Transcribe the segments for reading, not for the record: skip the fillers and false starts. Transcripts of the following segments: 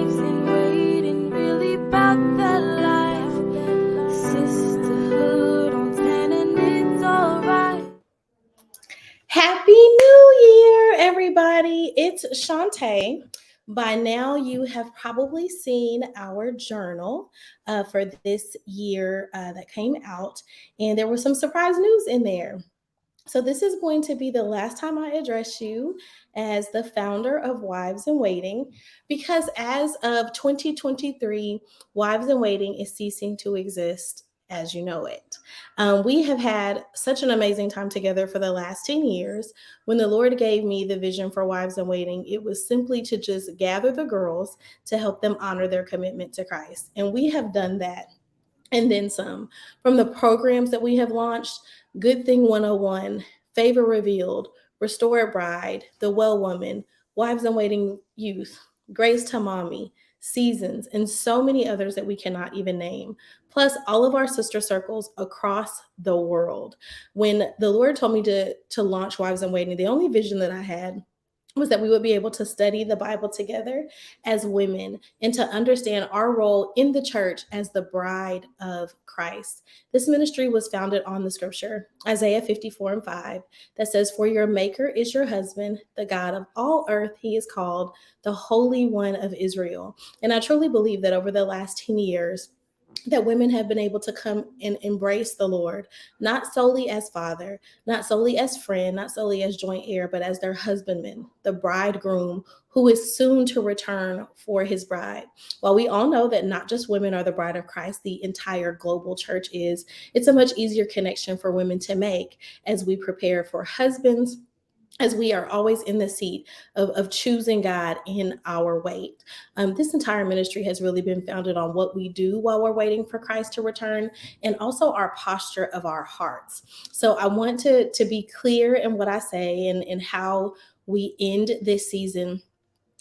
wives in waiting, really about that life. Sisterhood on 10 and it's alright. Happy New Year, everybody. It's Shantae. By now, you have probably seen our journal for this year that came out, and there was some surprise news in there. So, this is going to be the last time I address you as the founder of Wives in Waiting, because as of 2023, Wives in Waiting is ceasing to exist as you know it. We have had such an amazing time together for the last 10 years. When the Lord gave me the vision for Wives in Waiting, it was simply to just gather the girls to help them honor their commitment to Christ. And we have done that and then some. From the programs that we have launched, Good Thing 101, Favor Revealed, Restored Bride, The Well Woman, Wives in Waiting Youth, Grace to Mommy, Seasons, and so many others that we cannot even name. Plus, all of our sister circles across the world. When the Lord told me to launch Wives in Waiting, the only vision that I had was that we would be able to study the Bible together as women and to understand our role in the church as the bride of Christ. This ministry was founded on the scripture, Isaiah 54:5, that says, "For your maker is your husband, the God of all earth. He is called the Holy One of Israel." And I truly believe that over the last 10 years, that women have been able to come and embrace the Lord, not solely as father, not solely as friend, not solely as joint heir, but as their husbandman, the bridegroom who is soon to return for his bride. While we all know that not just women are the bride of Christ, the entire global church is, it's a much easier connection for women to make as we prepare for husbands, as we are always in the seat of choosing God in our wait. This entire ministry has really been founded on what we do while we're waiting for Christ to return, and also our posture of our hearts. So I want to be clear in what I say and how we end this season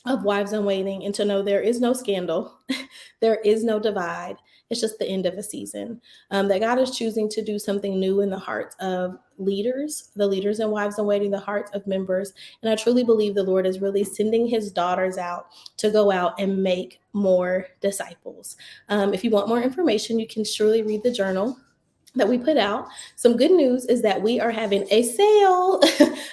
of Wives in Waiting, and to know there is no scandal, there is no divide. It's just the end of a season. That God is choosing to do something new in the hearts of leaders, the leaders in Wives in Waiting, the hearts of members. And I truly believe the Lord is really sending his daughters out to go out and make more disciples. If you want more information, you can surely read the journal that we put out. Some good news is that we are having a sale,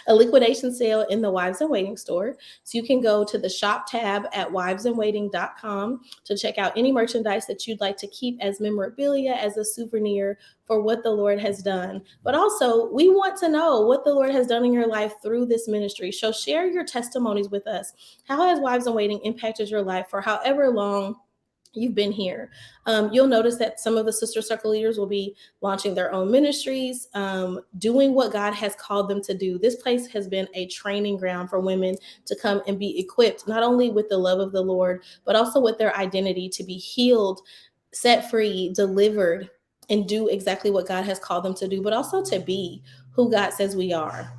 a liquidation sale in the Wives in Waiting store. So you can go to the shop tab at wivesinwaiting.com to check out any merchandise that you'd like to keep as memorabilia, as a souvenir for what the Lord has done. But also, we want to know what the Lord has done in your life through this ministry. So share your testimonies with us. How has Wives in Waiting impacted your life for however long you've been here? You'll notice that some of the sister circle leaders will be launching their own ministries, doing what God has called them to do. This place has been a training ground for women to come and be equipped, not only with the love of the Lord, but also with their identity, to be healed, set free, delivered, and do exactly what God has called them to do, but also to be who God says we are.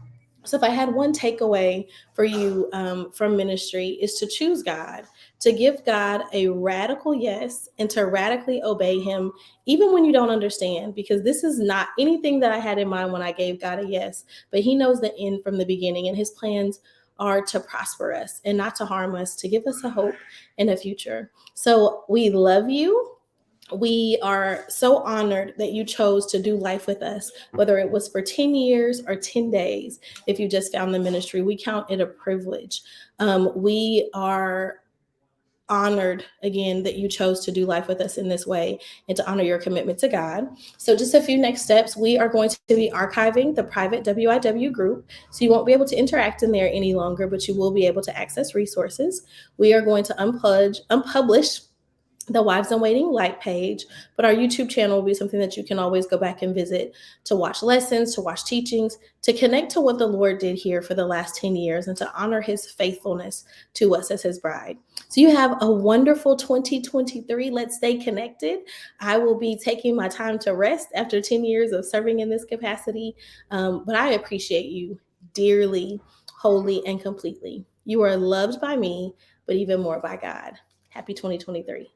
So if I had one takeaway for you from ministry, is to choose God, to give God a radical yes, and to radically obey him, even when you don't understand, because this is not anything that I had in mind when I gave God a yes, but he knows the end from the beginning, and his plans are to prosper us and not to harm us, to give us a hope and a future. So we love you. We are so honored that you chose to do life with us, whether it was for 10 years or 10 days. If you just found the ministry, we count it a privilege. We are honored again that you chose to do life with us in this way and to honor your commitment to God. So just a few next steps. We are going to be archiving the private WIW group. So you won't be able to interact in there any longer, but you will be able to access resources. We are going to unpublish the Wives in Waiting like page, but our YouTube channel will be something that you can always go back and visit to watch lessons, to watch teachings, to connect to what the Lord did here for the last 10 years, and to honor his faithfulness to us as his bride. So you have a wonderful 2023. Let's stay connected. I will be taking my time to rest after 10 years of serving in this capacity, but I appreciate you dearly, wholly, and completely. You are loved by me, but even more by God. Happy 2023.